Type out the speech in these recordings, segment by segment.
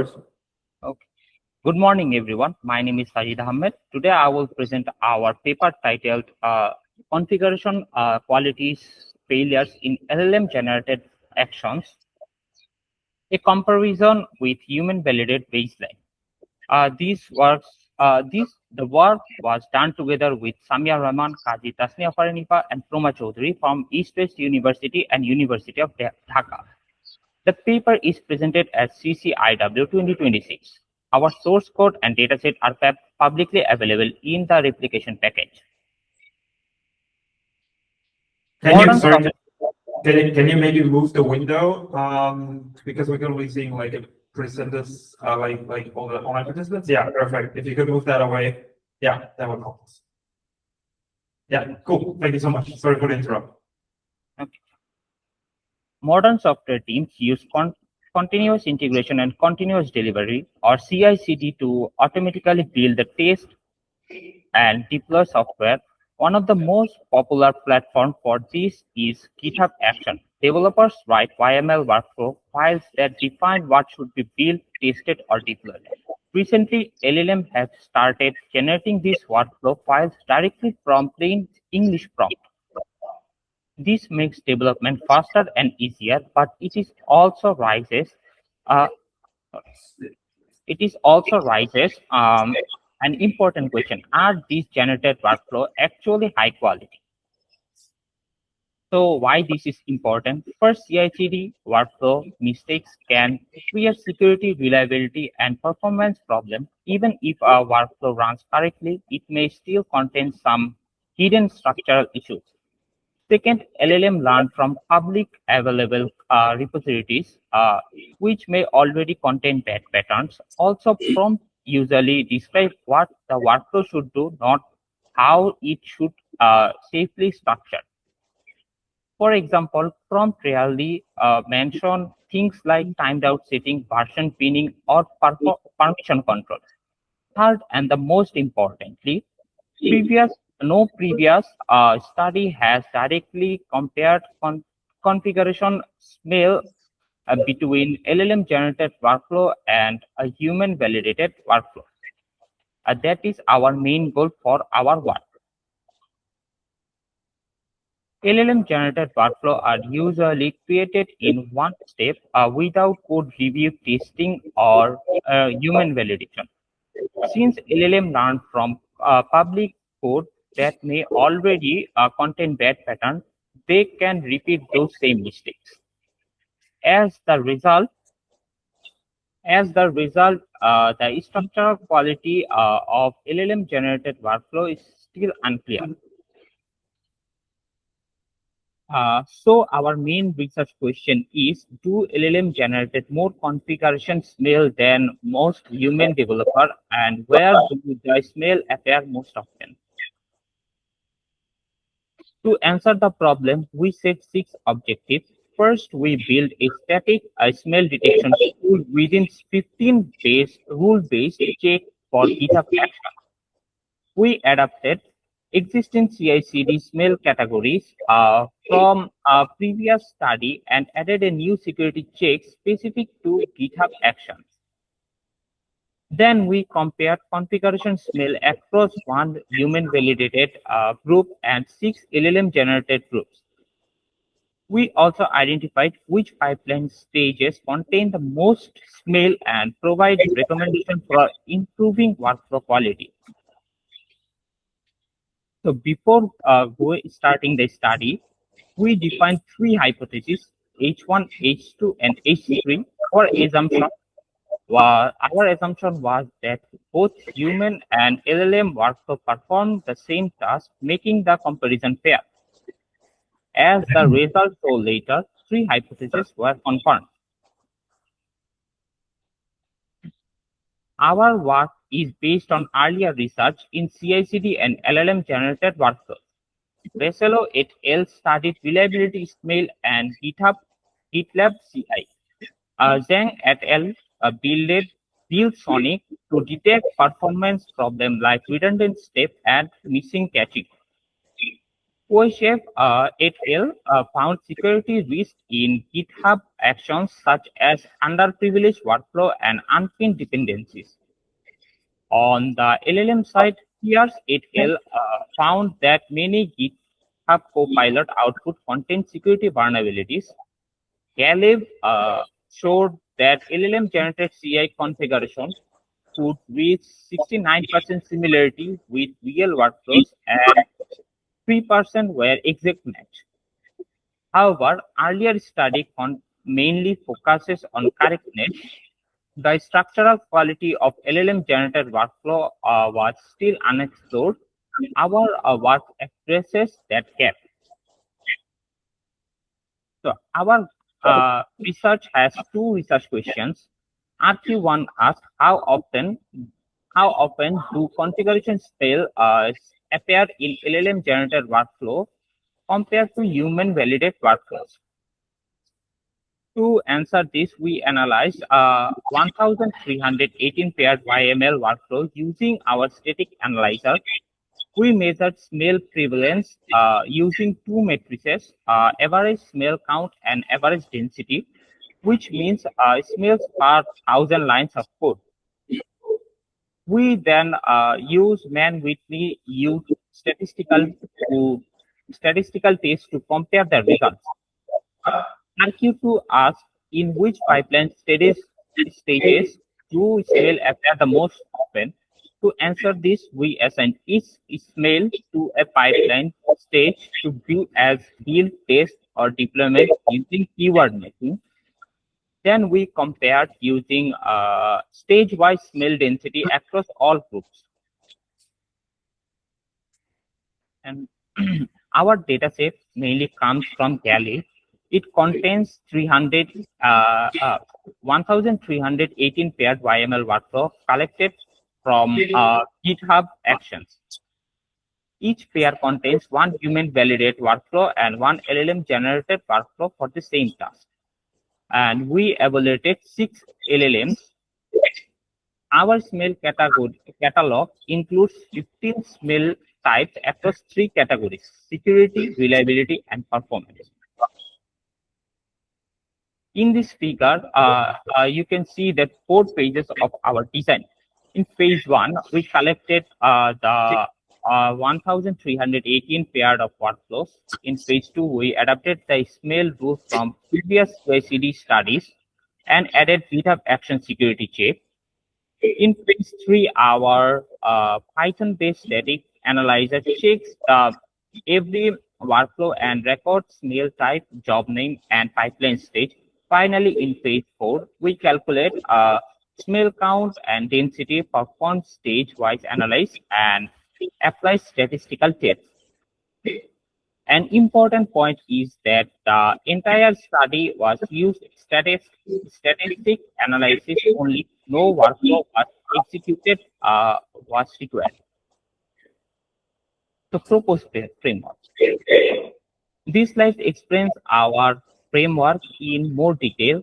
Okay. Good morning, everyone. My name is Sajid Ahmed. Today, I will present our paper titled Configuration Qualities Failures in LLM-Generated Actions, a comparison with human-validated baseline. The work was done together with Samia, Rahman, Kazi, Tasnia, Farin, and Proma Chowdhury from East West University and University of Dhaka. The paper is presented as CCIW 2026. Our source code and dataset are publicly available in the replication package. Can you maybe move the window? Because we're going to be seeing like a presenters, like all the online participants. Yeah, perfect. If you could move that away, yeah, that would help us. Yeah, cool. Thank you so much. Sorry for the interrupt. Okay. Modern software teams use continuous integration and continuous delivery, or CI/CD, to automatically build the test and deploy software. One of the most popular platforms for this is GitHub Action. Developers write YML workflow files that define what should be built, tested, or deployed. Recently, LLM have started generating these workflow files directly from plain English prompt. This makes development faster and easier, but uh, it is also raises an important question: are these generated workflow actually high quality? So why this is important? First, CI/CD workflow mistakes can create security, reliability, and performance problems. Even if a workflow runs correctly, it may still contain some hidden structural issues. Second, LLM learn from public available repositories, which may already contain bad patterns. Also, prompts usually describe what the workflow should do, not how it should safely structure. For example, prompt rarely mention things like timed out setting, version pinning, or permission control. Third, and the most importantly, no previous study has directly compared configuration smell between LLM generated workflow and a human validated workflow. That is our main goal for our work. LLM generated workflow are usually created in one step without code review, testing, or human validation. Since LLM learn from public code that may already contain bad patterns, they can repeat those same mistakes. As the result, the structural quality of LLM generated workflow is still unclear. So our main research question is: do LLM generated more configuration smell than most human developer, and where do the smell appear most often? To answer the problem, we set 6 objectives. First, we build a static smell detection tool within 15 days rule-based check for GitHub action. We adapted existing CI/CD smell categories from a previous study and added a new security check specific to GitHub actions. Then we compared configuration smell across one human-validated group and 6 LLM-generated groups. We also identified which pipeline stages contain the most smell and provide recommendations for improving workflow quality. So before starting the study, we defined 3 hypotheses: H1, H2, and H3. Our assumption was that both human and LLM workflow perform the same task, making the comparison fair. As the results show later, 3 hypotheses were confirmed. Our work is based on earlier research in CI/CD and LLM-generated workflows. Bresello et al. Studied reliability smell and GitLab CI. Zhang et al. Built Sonic to detect performance problems like redundant step and missing caching. OSHF et al. Found security risks in GitHub actions such as underprivileged workflow and unpinned dependencies. On the LLM side, Pierce et al. Found that many GitHub Copilot output contain security vulnerabilities. Galeb showed that LLM-generated CI configuration could reach 69% similarity with real workflows and 3% were exact match. However, earlier study mainly focuses on correctness. The structural quality of LLM-generated workflow was still unexplored. Our work addresses that gap. So our research has two research questions. RQ1 asks how often do configuration spell appear in LLM generated workflow compared to human validated workflows? To answer this, we analyzed 1,318 paired YML workflow using our static analyzer. We measured smell prevalence using two matrices, average smell count and average density, which means smells per 1,000 lines of code. We then use man-Whitney use statistical tests to compare the results. RQ2 asks in which pipeline stages do smell appear the most often. To answer this, we assign each smell to a pipeline stage to view as build, test, or deployment using keyword matching. Then we compared using stage-wise smell density across all groups. And our dataset mainly comes from Galley. It contains 1,318 paired YML workflow collected from GitHub actions. Each pair contains one human validated workflow and one LLM generated workflow for the same task. And we evaluated 6 LLMs. Our smell catalog includes 15 smell types across 3 categories: security, reliability, and performance. In this figure, you can see that 4 phases of our design. In phase 1, we collected the 1,318 pairs of workflows. In phase 2, we adapted the smell rule from previous OECD studies and added GitHub action security check. In phase 3, our Python-based static analyzer checks every workflow and records smell type, job name, and pipeline stage. Finally, in phase 4, we calculate smell count and density, perform stage-wise analysis, and apply statistical tests. An important point is that the entire study was used statistic analysis only. No workflow was executed was required. The proposed framework. This slide explains our framework in more detail.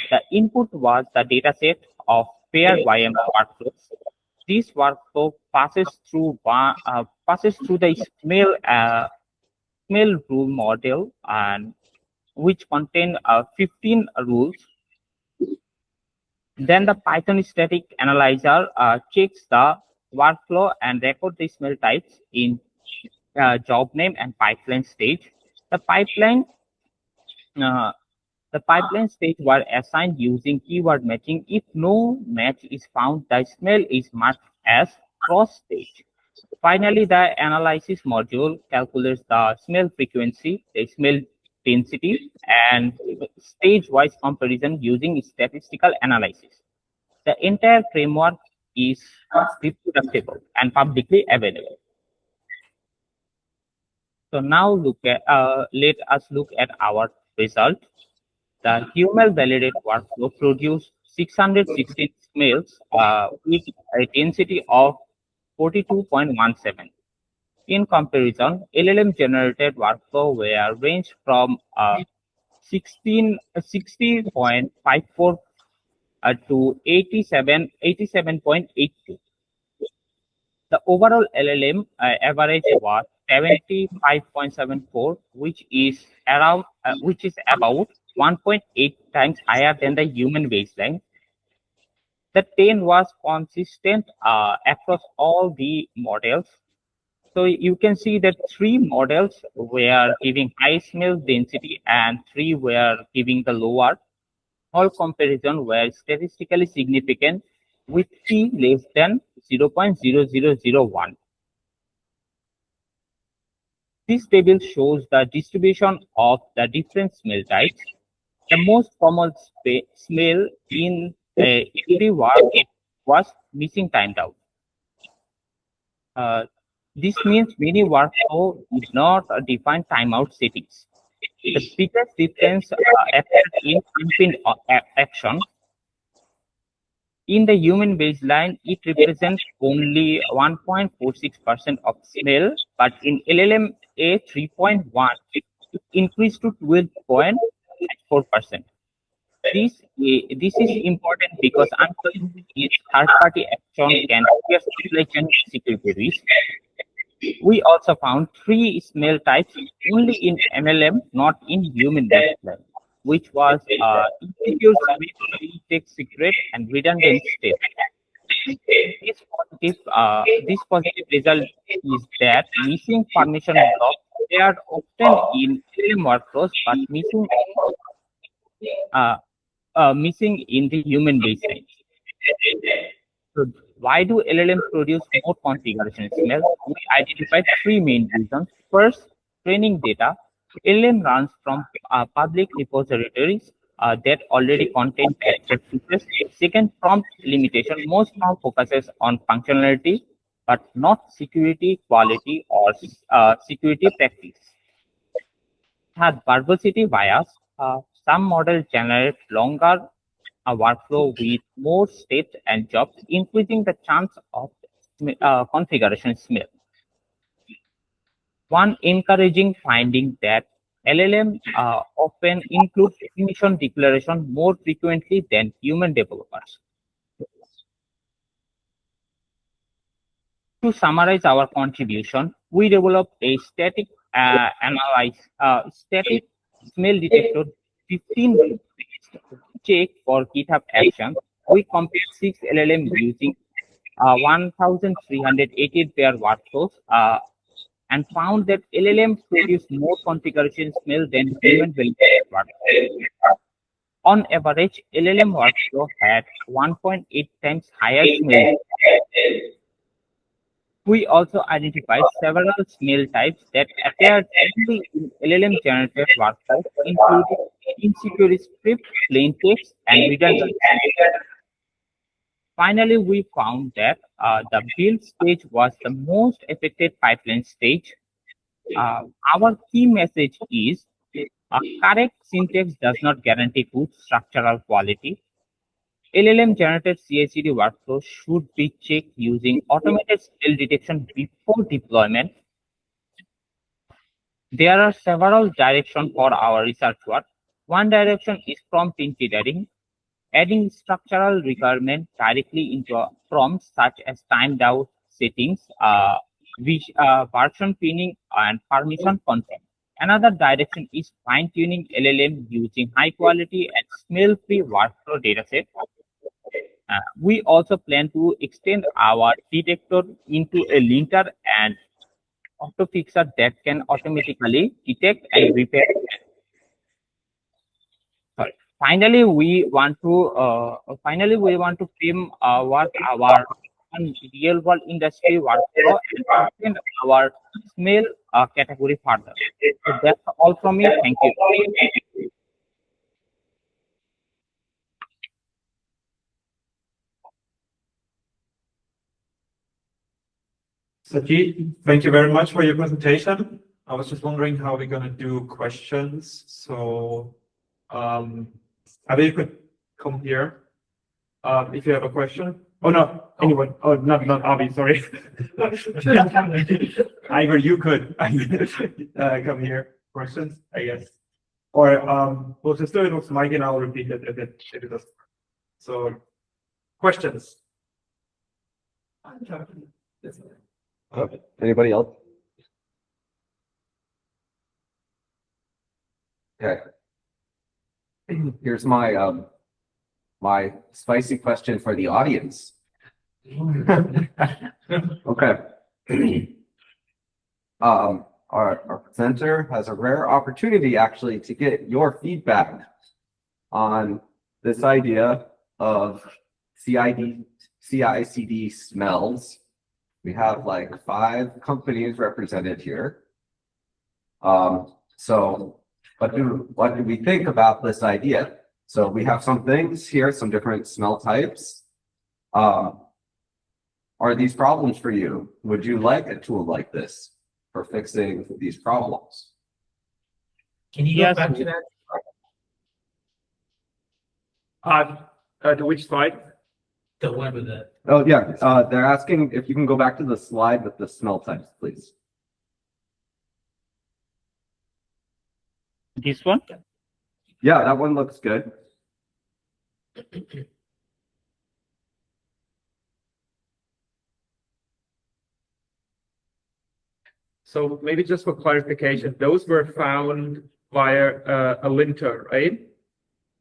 The input was the dataset of paired YML workflows. This workflow passes through the smell rule model, and which contain 15 rules. Then the Python static analyzer checks the workflow and records the smell types in job name and pipeline stage. The pipeline stage were assigned using keyword matching. If no match is found, the smell is marked as cross stage. Finally, the analysis module calculates the smell frequency, the smell density, and stage-wise comparison using statistical analysis. The entire framework is reproducible and publicly available. So now let us look at our result. The human validated workflow produced 616 smells with a density of 42.17. In comparison, LLM generated workflow were ranged from 60.54 to 87.82. The overall LLM average was 75.74, which is about 1.8 times higher than the human baseline. The 10 was consistent across all the models. So you can see that 3 models were giving high smell density and 3 were giving the lower. All comparison were statistically significant with p less than 0.0001. This table shows the distribution of the different smell types. The most common smell in every work was missing timed out. This means many workflow did not define timeout settings. The biggest difference appeared in unpinned action. In the human baseline, it represents only 1.46% of smell, but in LLM-A 3.1, it increased to 12.4%. This is important because unpacking its third-party action can trigger supply chain security risk. We also found 3 smell types only in MLM, not in human baseline, which was insecure with text secret and redundant state. This positive result is that missing permission blocks they are often in LLM workflows, but missing in the human baseline. So why do LLM produce more configuration smell? We identified 3 main reasons. First, training data. LLM runs from public repositories that already contain patched features. Second, prompt limitation. Most prompt focuses on functionality, but not security, quality, or security practice. Third, verbosity bias. Some models generate longer workflow with more steps and jobs, increasing the chance of configuration smell. One encouraging finding that LLM often include definition declaration more frequently than human developers. To summarize our contribution, we developed a static static smell detector 15 check for GitHub actions. We compared 6 LLM using 1,380 pair workflows and found that LLM produce more configuration smell than human validated workflows. On average, LLM workflow had 1.8 times higher smell. We also identified several smell types that appeared only in LLM-generated workflows, including insecure script, plain text, and redundant. Finally, we found that the build stage was the most affected pipeline stage. Our key message is correct syntax does not guarantee good structural quality. LLM-generated CI/CD workflows should be checked using automated smell detection before deployment. There are several directions for our research work. One direction is prompt engineering, adding structural requirements directly into prompts such as timed out settings, version pinning, and permission consent. Another direction is fine-tuning LLM using high-quality and smell-free workflow datasets. We also plan to extend our detector into a linter and autofixer that can automatically detect and repair. Sorry. Finally, we want to frame what our real-world industry workflow and extend our smell category further. So that's all from me. Thank you. Sajid, thank you very much for your presentation. I was just wondering how we're going to do questions. So, Abby, you could come here if you have a question. Oh, no, anyone. Oh, not Abby, sorry. Ivor, you could come here. Questions, I guess. Or we'll just do it with Mike and I'll repeat it if it does. So, questions. Anybody else? Okay. Here's my my spicy question for the audience. Okay. Our presenter has a rare opportunity actually to get your feedback on this idea of CI/CD smells. We have like 5 companies represented here. So what do we think about this idea? So we have some things here, some different smell types. Are these problems for you? Would you like a tool like this for fixing these problems? Can you go back to that? To which slide? The one with the. Oh yeah, they're asking if you can go back to the slide with the smell types, please. This one? Yeah, that one looks good. So maybe just for clarification, those were found via a linter, right?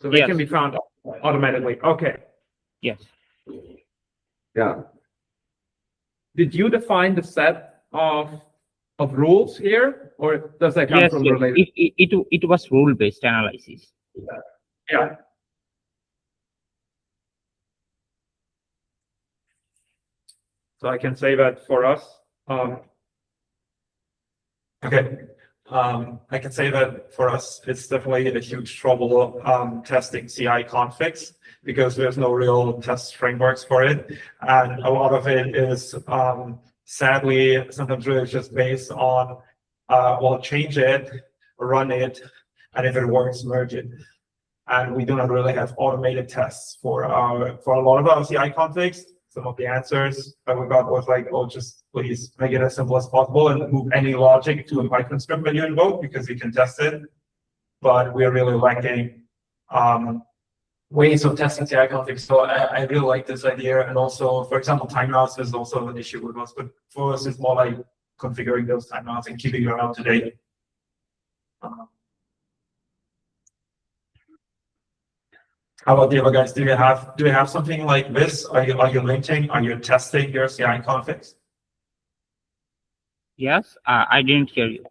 So they Yes. can be found automatically. Okay. Yes. Yeah. Did you define the set of rules here, or does that come Yes, from yes. related? It was rule-based analysis. Yeah. So I can say that for us. Okay. I can say that for us, it's definitely a huge trouble testing CI configs because there's no real test frameworks for it. And a lot of it is sadly sometimes really just based on, well, change it, run it, and if it works, merge it. And we do not really have automated tests for a lot of our CI configs. Some of the answers that we got was like, oh, just please make it as simple as possible and move any logic to a Python script when you invoke because you can test it. But we're really lacking ways of testing CI configs. So I really like this idea. And also, for example, timeouts is also an issue with us. But for us, it's more like configuring those timeouts and keeping them up to date. How about the other guys? Do you have something like this? Are you linting? Are you testing your CI configs? Yes, I didn't hear you.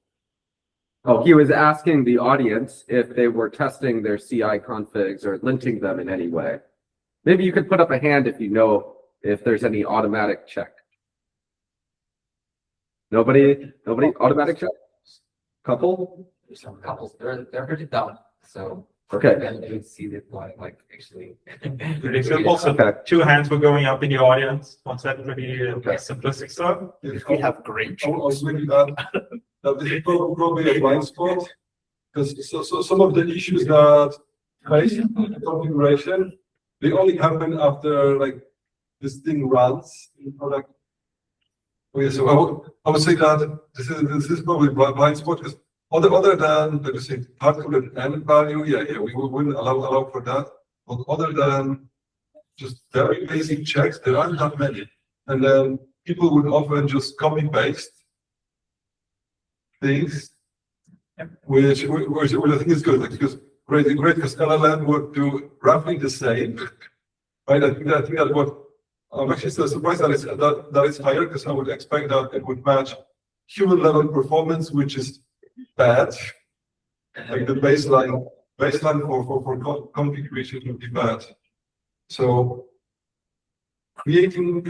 Oh, he was asking the audience if they were testing their CI configs or linting them in any way. Maybe you could put up a hand if you know if there's any automatic check. Nobody automatic check? Couple? There's some couples. They're pretty dumb. So Okay. and you see that like actually Pretty simple. So Okay. 2 hands were going up in the audience. What's that pretty simplistic stuff? we have great. I was thinking that this is probably a blind spot because so some of the issues that face configuration they only happen after like this thing runs in product. Okay, so I would say that this is probably blind spot because other than let us say particle and value, yeah, we wouldn't allow for that. But other than just very basic checks, there aren't that many, and then people would often just copy paste things, which I think is good, like, because great because LLM would do roughly the same, right? I think that what I'm actually so surprised that it's higher because I would expect that it would match human level performance, which is bad. Like the baseline for configuration would be bad. So creating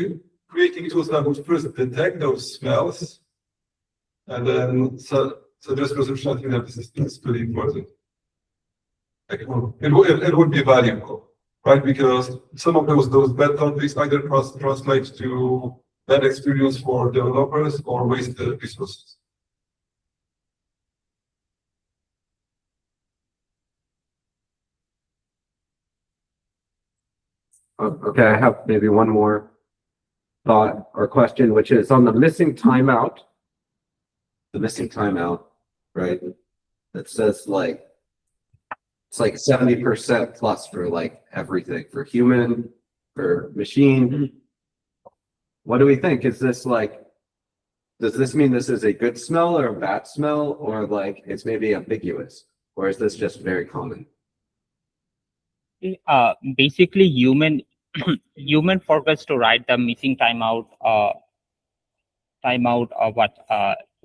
tools that would first detect those smells and then suggest resolution, I think that this is pretty important. Like it would be valuable, right? Because some of those bad configs either translate to bad experience for developers or wasted resources. Okay, I have maybe one more thought or question, which is on the missing timeout. The missing timeout, right? That says like it's like 70% plus for like everything, for human, for machine. What do we think? Is this like, does this mean this is a good smell or a bad smell, or like it's maybe ambiguous? Or is this just very common? Basically, human forgets to write the missing timeout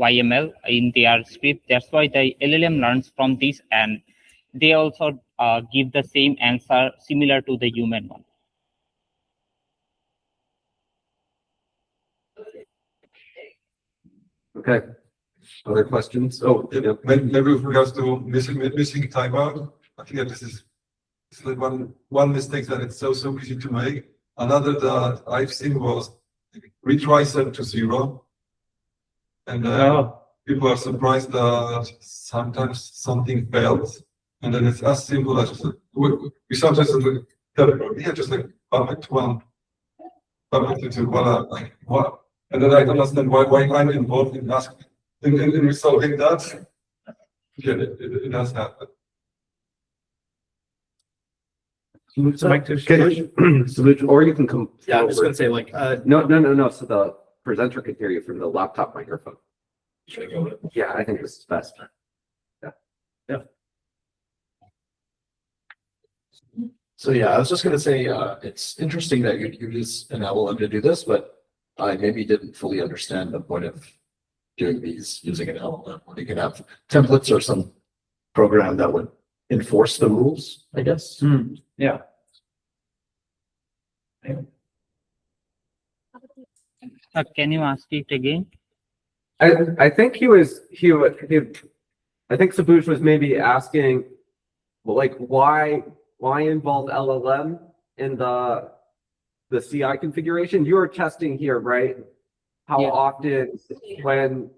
YML in their script. That's why the LLM learns from this, and they also give the same answer similar to the human one. Okay. Other questions? Oh, Yeah, maybe with regards to missing timeout, I think that this is like one mistake that it's so easy to make. Another that I've seen was retry set to 0, and people are surprised that sometimes something fails, and then it's as simple as just, we sometimes tell people, yeah, just like perfect one, perfect two, like what? And then I don't understand why I'm involved in asking in resolving that. Yeah, it does happen. So, solution, or you can come. Yeah, I'm just forward. gonna say like, No. So the presenter can hear you from the laptop microphone. should I go with it? Yeah, I think this is best. So yeah, I was just gonna say, it's interesting that you use an LLM to do this, but I maybe didn't fully understand the point of doing these using an LLM. You can have templates or some program that would enforce the rules, I guess. Yeah. Can you ask it again? I think I think Sabush was maybe asking, well, like, why involve LLM in the CI configuration? You're testing here, right? How Yeah. often when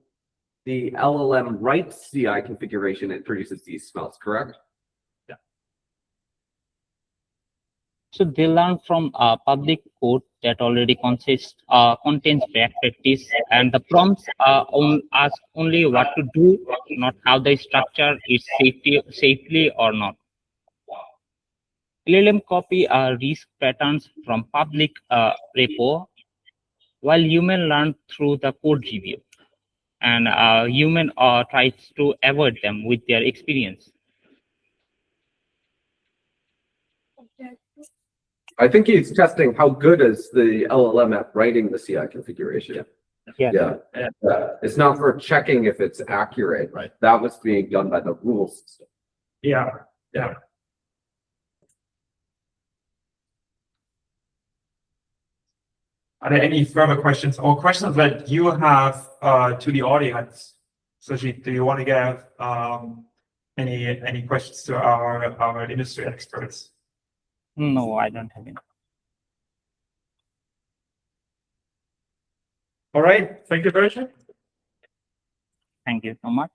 the LLM writes CI configuration, it produces these smells, correct? So they learn from public code that already contains best practice, and the prompts ask only what to do, not how the structure is safely or not. LLM copy risk patterns from public repo, while human learn through the code review, and human tries to avoid them with their experience. I think he's testing how good is the LLM at writing the CI configuration. Yeah. It's not for checking if it's accurate. Right. That was being done by the rule system. Yeah. Are there any further questions or questions that you have to the audience? Sajid, do you want to give any questions to our industry experts? No, I don't have any. All right, thank you very much. Thank you so much.